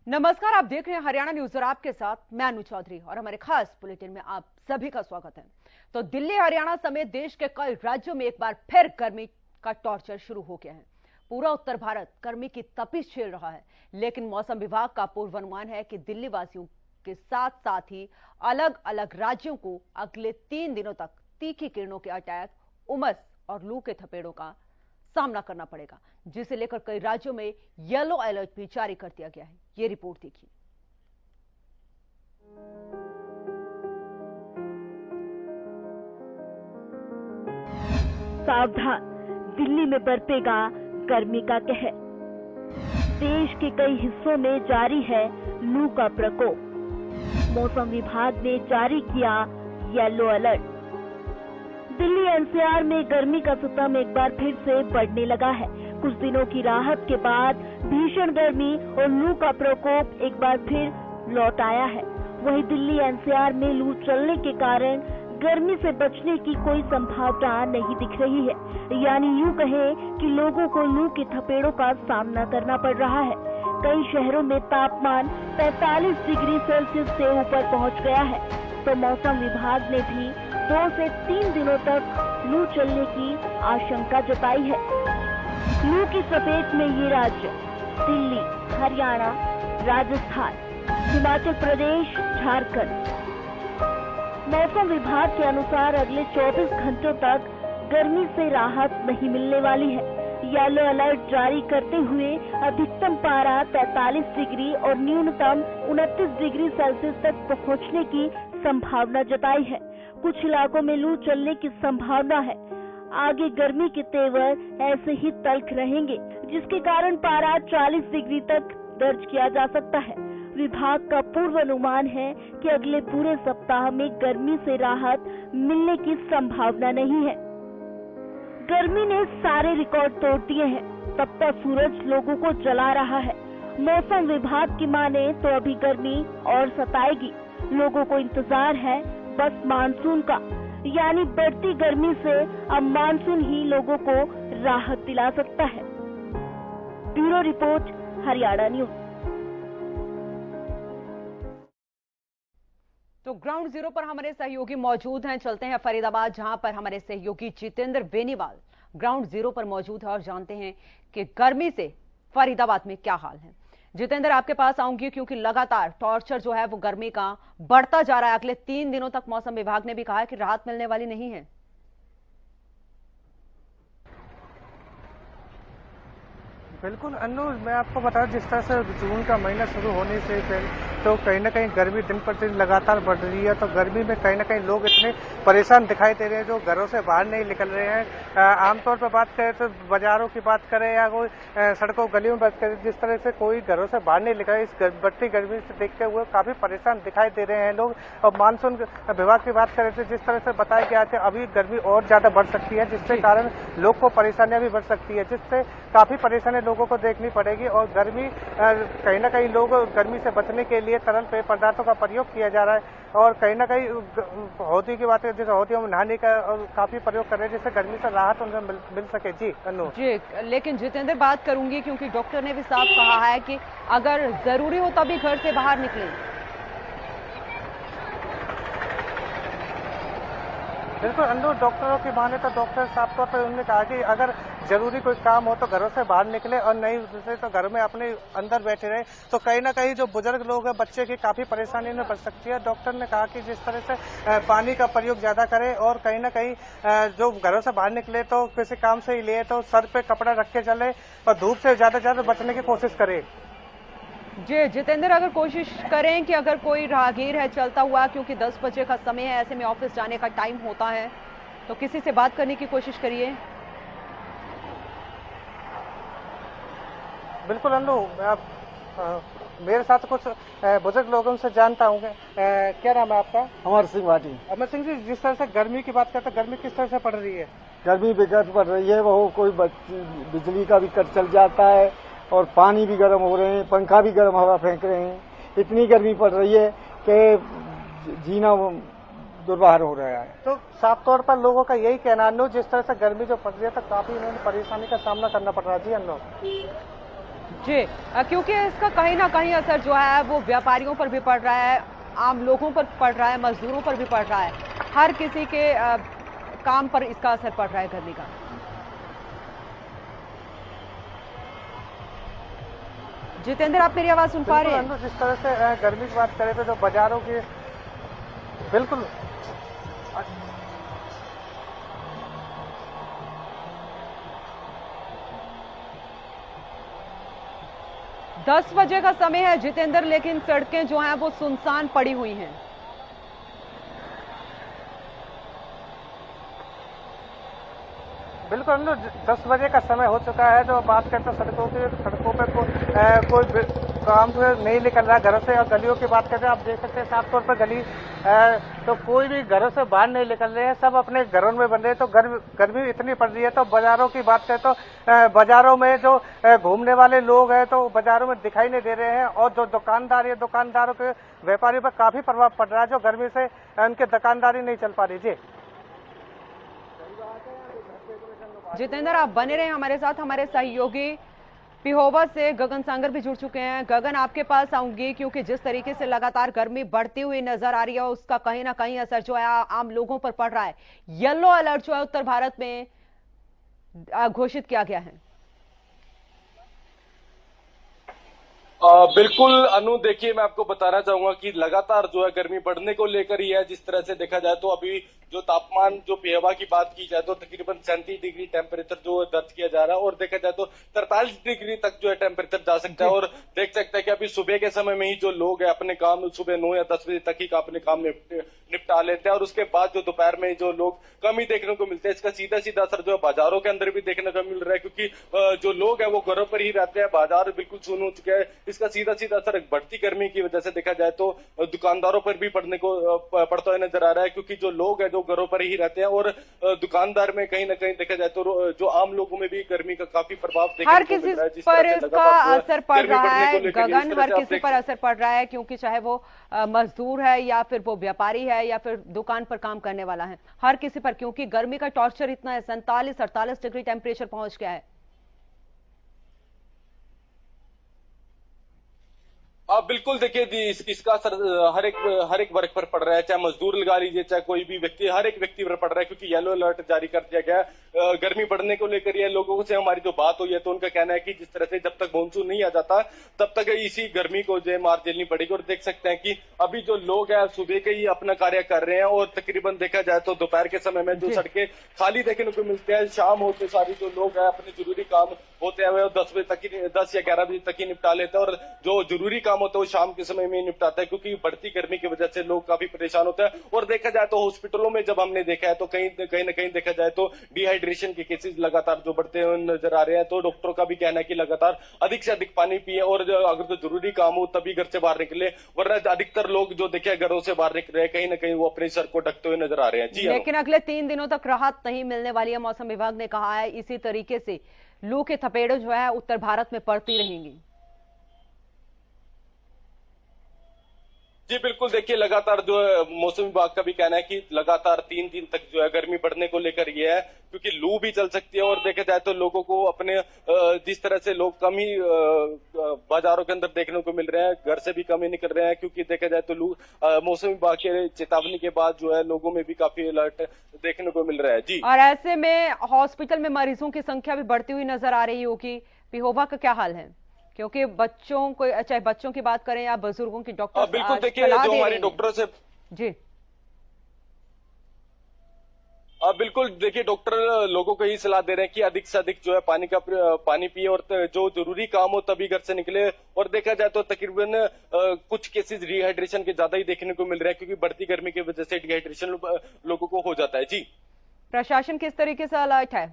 नमस्कार, आप देख रहे हैं हरियाणा न्यूज और आपके साथ मैं अनु चौधरी और हमारे खास बुलेटिन में आप सभी का स्वागत है। तो दिल्ली, हरियाणा समेत देश के कई राज्यों में एक बार फिर गर्मी का टॉर्चर शुरू हो गया है। पूरा उत्तर भारत गर्मी की तपिश झेल रहा है, लेकिन मौसम विभाग का पूर्वानुमान है कि दिल्ली वासियों के साथ साथ ही अलग अलग राज्यों को अगले 3 दिनों तक तीखी किरणों के अटैक, उमस और लू के थपेड़ों का सामना करना पड़ेगा, जिसे लेकर कई राज्यों में येलो अलर्ट भी जारी कर दिया गया है। ये रिपोर्ट देखिए। सावधान, दिल्ली में बरपेगा गर्मी का कहर। देश के कई हिस्सों में जारी है लू का प्रकोप। मौसम विभाग ने जारी किया येलो अलर्ट। दिल्ली एनसीआर में गर्मी का सितम एक बार फिर से बढ़ने लगा है। कुछ दिनों की राहत के बाद भीषण गर्मी और लू का प्रकोप एक बार फिर लौट आया है। वहीं दिल्ली एनसीआर में लू चलने के कारण गर्मी से बचने की कोई संभावना नहीं दिख रही है। यानी यूं कहें कि लोगों को लू के थपेड़ों का सामना करना पड़ रहा है। कई शहरों में तापमान 45 डिग्री सेल्सियस से ऊपर पहुंच गया है। तो मौसम विभाग ने भी 2 से 3 दिनों तक लू चलने की आशंका जताई है। लू की चपेट में ये राज्य दिल्ली, हरियाणा, राजस्थान, हिमाचल प्रदेश, झारखंड। मौसम विभाग के अनुसार अगले 24 घंटों तक गर्मी से राहत नहीं मिलने वाली है। येलो अलर्ट जारी करते हुए अधिकतम पारा 43 डिग्री और न्यूनतम 29 डिग्री सेल्सियस तक पहुंचने की संभावना जताई है। कुछ इलाकों में लू चलने की संभावना है। आगे गर्मी के तेवर ऐसे ही तल्ख रहेंगे, जिसके कारण पारा 40 डिग्री तक दर्ज किया जा सकता है। विभाग का पूर्वानुमान है कि अगले पूरे सप्ताह में गर्मी से राहत मिलने की संभावना नहीं है। गर्मी ने सारे रिकॉर्ड तोड़ दिए हैं, तब तक सूरज लोगों को जला रहा है। मौसम विभाग की माने तो अभी गर्मी और सताएगी। लोगों को इंतजार है बस मानसून का, यानी बढ़ती गर्मी से अब मानसून ही लोगों को राहत दिला सकता है। Bureau report, Haryana news. तो ग्राउंड जीरो पर हमारे सहयोगी मौजूद हैं। चलते हैं फरीदाबाद, जहां पर हमारे सहयोगी जितेंद्र बेनीवाल ग्राउंड जीरो पर मौजूद है और जानते हैं कि गर्मी से फरीदाबाद में क्या हाल है। जितेंद्र, आपके पास आऊंगी क्योंकि लगातार टॉर्चर जो है वो गर्मी का बढ़ता जा रहा है। अगले 3 दिनों तक मौसम विभाग ने भी कहा है कि राहत मिलने वाली नहीं है। बिल्कुल अनु, मैं आपको बता, जिस तरह से जून का महीना शुरू होने से तो कहीं ना कहीं गर्मी दिन पर दिन लगातार बढ़ रही है। तो गर्मी में कहीं ना कहीं लोग इतने परेशान दिखाई दे रहे हैं जो घरों से बाहर नहीं निकल रहे हैं। आमतौर पर बात करें तो बाजारों की बात करें या कोई सड़कों गलियों में बात करें, जिस तरह से कोई घरों से बाहर नहीं निकल, इस बढ़ती गर्मी से देखते हुए काफी परेशान दिखाई दे रहे हैं लोग। और मानसून विभाग की बात करें तो जिस तरह से बताया गया था अभी गर्मी और ज्यादा बढ़ सकती है, जिसके कारण लोग को परेशानियां भी बढ़ सकती है, जिससे काफी परेशानी लोगों को देखनी पड़ेगी। और गर्मी कहीं ना कहीं लोग गर्मी से बचने के लिए तरल पेय पदार्थों का प्रयोग किया जा रहा है और कहीं ना कहीं होदी की बात है, जैसे होदियों में नहाने का और काफी प्रयोग कर रहे हैं, जिससे गर्मी से राहत उन्हें मिल सके। जी अनु जी, लेकिन जितेंद्र बात करूंगी क्योंकि डॉक्टर ने भी साफ कहा है कि अगर जरूरी हो तभी घर से बाहर निकलें। बिल्कुल अनु, डॉक्टरों की माने तो डॉक्टर साफ तौर पर उन्होंने कहा कि अगर जरूरी कोई काम हो तो घरों से बाहर निकले और नहीं दूसरे तो घर में अपने अंदर बैठे रहे। तो कहीं ना कहीं जो बुजुर्ग लोग हैं, बच्चे की काफी परेशानी में बढ़ सकती है। डॉक्टर ने कहा कि जिस तरह से पानी का प्रयोग ज्यादा करें और कहीं ना कहीं जो घरों से बाहर निकले तो किसी काम से ही लिए तो सर पे कपड़ा रख के चले और धूप से ज्यादा बचने की कोशिश करें। जी जितेंद्र, अगर कोशिश करें कि अगर कोई राहगीर है चलता हुआ, क्योंकि 10 बजे का समय है, ऐसे में ऑफिस जाने का टाइम होता है, तो किसी से बात करने की कोशिश करिए। बिल्कुल अनु, मेरे साथ कुछ बुजुर्ग लोगों से जानता हूँ। क्या नाम है आपका? अमर सिंह भाटी। अमर सिंह जी, जिस तरह से गर्मी की बात करते हैं, गर्मी किस तरह से पड़ रही है? गर्मी बेकार पड़ रही है, वो कोई बिजली का भी कट चल जाता है और पानी भी गर्म हो रहे हैं, पंखा भी गर्म हवा फेंक रहे हैं। इतनी गर्मी पड़ रही है कि जीना दुर्वार हो रहा है। तो साफ तौर पर लोगों का यही कहना है, जिस तरह से गर्मी जो पड़ रही है तो काफी उन्हें परेशानी का सामना करना पड़ रहा है। जी अनु जी, क्योंकि इसका कहीं ना कहीं असर जो है वो व्यापारियों पर भी पड़ रहा है, आम लोगों पर पड़ रहा है, मजदूरों पर भी पड़ रहा है, हर किसी के काम पर इसका असर पड़ रहा है गर्मी का। जितेंद्र, आप मेरी आवाज सुन पा रहे हैं? जिस तरह से गर्मी की बात करें तो जो बाजारों की बिल्कुल 10 बजे का समय है जितेंद्र, लेकिन सड़कें जो हैं वो सुनसान पड़ी हुई हैं। बिल्कुल 10 बजे का समय हो चुका है। जो बात करते हैं सड़कों पे कोई काम नहीं निकल रहा घरों से। और गलियों की बात करते हैं, आप देख सकते हैं साफ तौर पर गली तो कोई भी घरों से बाहर नहीं निकल रहे हैं, सब अपने घरों में बन रहे हैं। तो गर्मी इतनी पड़ रही है। तो बाजारों की बात करें तो बाजारों में जो घूमने वाले लोग हैं तो बाजारों में दिखाई नहीं दे रहे हैं। और जो दुकानदार है, दुकानदारों के व्यापारियों पर काफी प्रभाव पड़ रहा है, जो गर्मी से उनकी दुकानदारी नहीं चल पा रही। जी जितेंद्र, आप बने रहे हमारे साथ। हमारे सहयोगी पिहोवा से गगन सांगर भी जुड़ चुके हैं। गगन, आपके पास आऊंगी क्योंकि जिस तरीके से लगातार गर्मी बढ़ती हुई नजर आ रही है उसका कहीं ना कहीं असर जो है आम लोगों पर पड़ रहा है। येलो अलर्ट जो है उत्तर भारत में घोषित किया गया है। बिल्कुल अनु, देखिए मैं आपको बताना चाहूंगा कि लगातार जो है गर्मी बढ़ने को लेकर ही है। जिस तरह से देखा जाए तो अभी जो तापमान जो पिहोवा की बात की जाए तो तकरीबन 37 डिग्री टेम्परेचर जो दर्ज किया जा रहा है, और देखा जाए तो 43 डिग्री तक जो है टेम्परेचर जा सकता है। और देख सकते हैं कि अभी सुबह के समय में ही जो लोग हैं अपने काम सुबह 9 या 10 बजे तक ही अपने काम निपटा लेते हैं, और उसके बाद जो दोपहर में जो लोग कम ही देखने को मिलते हैं। इसका सीधा सीधा असर जो है बाजारों के अंदर भी देखने को मिल रहा है, क्योंकि जो लोग हैं वो घरों पर ही रहते हैं, बाजार बिल्कुल सुन हो चुके हैं। इसका सीधा सीधा असर बढ़ती गर्मी की वजह से देखा जाए तो दुकानदारों पर भी पड़ता हुआ नजर आ रहा है, क्योंकि जो लोग हैं जो घरों पर ही रहते हैं, और दुकानदार में कहीं ना कहीं देखा जाए तो जो आम लोगों में भी गर्मी का काफी प्रभाव हर किसी पर इसका असर पड़ रहा है। गगन, हर किसी पर असर पड़ रहा है, क्योंकि चाहे वो मजदूर है या फिर वो व्यापारी है या फिर दुकान पर काम करने वाला है, हर किसी पर, क्योंकि गर्मी का टॉर्चर इतना है, 47-48 डिग्री टेम्परेचर पहुंच गया है। बिल्कुल देखिए इसका असर हर एक वर्ग पर पड़ रहा है, चाहे मजदूर लगा लीजिए, चाहे कोई भी व्यक्ति, हर एक व्यक्ति पर पड़ रहा है, क्योंकि येलो अलर्ट जारी कर दिया गया है गर्मी बढ़ने को लेकर। ये लोगों से हमारी जो बात हुई है तो उनका कहना है कि जिस तरह से जब तक मानसून नहीं आ जाता तब तक इसी गर्मी को जो मार झेलनी पड़ेगी। और देख सकते हैं कि अभी जो लोग हैं सुबह के ही अपना कार्य कर रहे हैं, और तकरीबन देखा जाए तो दोपहर के समय में जो सड़कें खाली देखने को मिलते हैं, शाम होते सारी जो लोग हैं अपने जरूरी काम होते हैं वो 10 बजे तक ही, 10 या 11 बजे तक ही निपटा लेते हैं, और जो जरूरी काम होता है वो शाम के समय में निपटाता है, क्योंकि बढ़ती गर्मी की वजह से लोग काफी परेशान होते हैं। और देखा जाए तो हॉस्पिटलों में जब हमने देखा है तो कहीं ना कहीं देखा जाए तो डिहाइड्रेशन के केसेस लगातार जो बढ़ते हुए नजर आ रहे हैं। तो डॉक्टरों का भी कहना है कि लगातार अधिक से अधिक पानी पिए, और अगर तो जरूरी काम हो तभी घर से बाहर निकले, वरना अधिकतर लोग जो देखे घरों से बाहर निकल रहे हैं कहीं ना कहीं वो अपने सर को ढकते हुए नजर आ रहे हैं। जी, लेकिन अगले 3 दिनों तक राहत नहीं मिलने वाली है, मौसम विभाग ने कहा है। इसी तरीके से लू के थपेड़े जो है उत्तर भारत में पड़ती रहेंगी। जी बिल्कुल, देखिए लगातार जो है मौसम विभाग का भी कहना है कि लगातार 3 दिन तक जो है गर्मी बढ़ने को लेकर ये है, क्योंकि लू भी चल सकती है। और देखा जाए तो लोगों को अपने जिस तरह से लोग कम ही बाजारों के अंदर देखने को मिल रहे हैं, घर से भी कम ही निकल रहे हैं, क्योंकि देखा जाए तो लू मौसम विभाग के चेतावनी के बाद जो है लोगों में भी काफी अलर्ट देखने को मिल रहा है। जी, और ऐसे में हॉस्पिटल में मरीजों की संख्या भी बढ़ती हुई नजर आ रही होगी। पिहोवा का क्या हाल है? क्योंकि बच्चों को, चाहे बच्चों की बात करें या बुजुर्गों की, डॉक्टर बिल्कुल देखिए जो हमारे डॉक्टरों से जी बिल्कुल देखिए डॉक्टर लोगों को यही सलाह दे रहे हैं कि अधिक से अधिक जो है पानी पिए, और जो जरूरी काम हो तभी घर से निकले। और देखा जाए तो तकरीबन कुछ केसेस डिहाइड्रेशन के ज्यादा ही देखने को मिल रहे हैं, क्योंकि बढ़ती गर्मी की वजह से डिहाइड्रेशन लोगों को हो जाता है। जी, प्रशासन किस तरीके से अलर्ट है?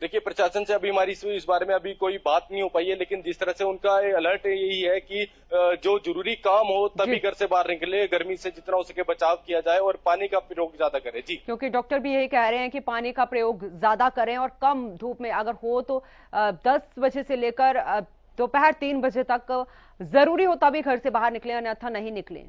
देखिए प्रशासन से अभी हमारी इस बारे में अभी कोई बात नहीं हो पाई है, लेकिन जिस तरह से उनका अलर्ट यही है कि जो जरूरी काम हो तभी घर से बाहर निकले, गर्मी से जितना हो सके बचाव किया जाए, और पानी का प्रयोग ज्यादा करें। जी, क्योंकि डॉक्टर भी यही कह रहे हैं कि पानी का प्रयोग ज्यादा करें, और कम धूप में अगर हो तो 10 बजे से लेकर दोपहर 3 बजे तक जरूरी हो तभी घर से बाहर निकले, अन्यथा नहीं निकले।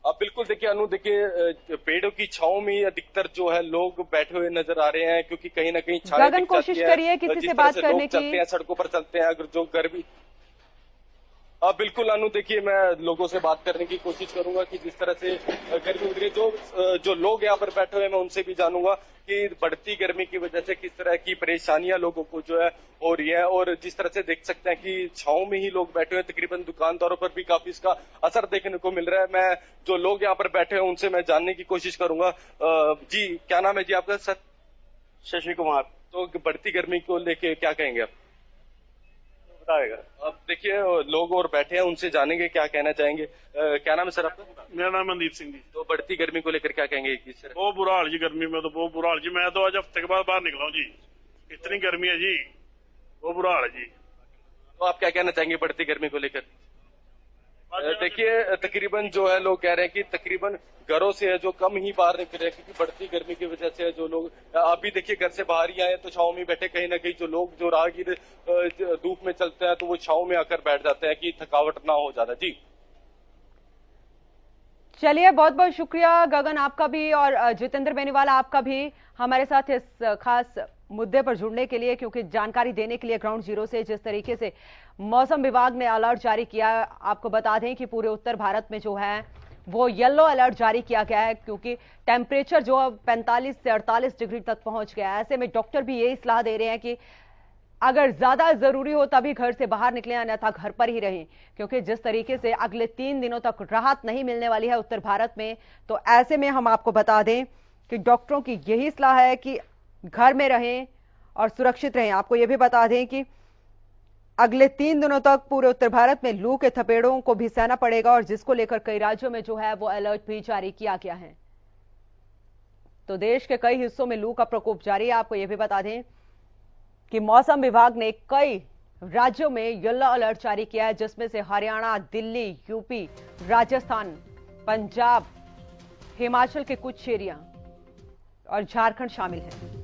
अब बिल्कुल देखिए अनु, देखिए पेड़ों की छांव में अधिकतर जो है लोग बैठे हुए नजर आ रहे हैं, क्योंकि कहीं ना कहीं छाया गगन, कोशिश करिए किसी से बात करने की। चलते हैं सड़कों पर चलते हैं, अगर जो गर्मी बिल्कुल अनु, देखिए मैं लोगों से बात करने की कोशिश करूंगा कि जिस तरह से गर्मी उतरी, जो लोग यहाँ पर बैठे हुए हैं मैं उनसे भी जानूंगा कि बढ़ती गर्मी की वजह से किस तरह की परेशानियां लोगों को जो है हो रही है। और जिस तरह से देख सकते हैं कि छांव में ही लोग बैठे हुए हैं, तकरीबन दुकानदारों पर भी काफी इसका असर देखने को मिल रहा है। मैं जो लोग यहाँ पर बैठे हैं उनसे मैं जानने की कोशिश करूंगा। जी क्या नाम है जी आपका? सर शशि कुमार। तो बढ़ती गर्मी को लेके क्या कहेंगे आप? अब देखिए लोग और बैठे हैं, उनसे जानेंगे क्या कहना चाहेंगे। क्या नाम है सर आपका? मेरा नाम मनदीप सिंह जी। तो बढ़ती गर्मी को लेकर क्या कहेंगे? बहुत बुरा हाल जी, गर्मी में तो बहुत बुरा हाल जी। मैं तो आज हफ्ते के बाद बाहर निकला हूँ जी, इतनी गर्मी है जी, बहुत बुरा हाल है जी। तो आप क्या कहना चाहेंगे बढ़ती गर्मी को लेकर? देखिए तकरीबन जो है लोग कह रहे हैं कि तकरीबन घरों से है जो कम ही बाहर निकल रहे हैं, क्योंकि बढ़ती गर्मी की वजह से जो लोग अभी देखिए घर से बाहर ही आए तो छांव में बैठे। कहीं ना कहीं जो लोग जो राहगीर धूप में चलते हैं तो वो छांव में आकर बैठ जाते हैं कि थकावट ना हो ज्यादा। जी चलिए, बहुत बहुत शुक्रिया गगन आपका भी, और जितेंद्र बेनीवाल आपका भी हमारे साथ इस खास मुद्दे पर जुड़ने के लिए, क्योंकि जानकारी देने के लिए ग्राउंड जीरो से। जिस तरीके से मौसम विभाग ने अलर्ट जारी किया, आपको बता दें कि पूरे उत्तर भारत में जो है वो येलो अलर्ट जारी किया गया है, क्योंकि टेम्परेचर जो 45 से 48 डिग्री तक पहुंच गया है। ऐसे में डॉक्टर भी यही सलाह दे रहे हैं कि अगर ज्यादा जरूरी हो तभी घर से बाहर निकलें, अन्यथा घर पर ही रहें, क्योंकि जिस तरीके से अगले 3 दिनों तक राहत नहीं मिलने वाली है उत्तर भारत में। तो ऐसे में हम आपको बता दें कि डॉक्टरों की यही सलाह है कि घर में रहें और सुरक्षित रहें। आपको यह भी बता दें कि अगले 3 दिनों तक पूरे उत्तर भारत में लू के थपेड़ों को भी सहना पड़ेगा, और जिसको लेकर कई राज्यों में जो है वो अलर्ट भी जारी किया गया है। तो देश के कई हिस्सों में लू का प्रकोप जारी है। आपको यह भी बता दें कि मौसम विभाग ने कई राज्यों में येलो अलर्ट जारी किया है, जिसमें से हरियाणा, दिल्ली, यूपी, राजस्थान, पंजाब, हिमाचल के कुछ एरिया और झारखंड शामिल हैं।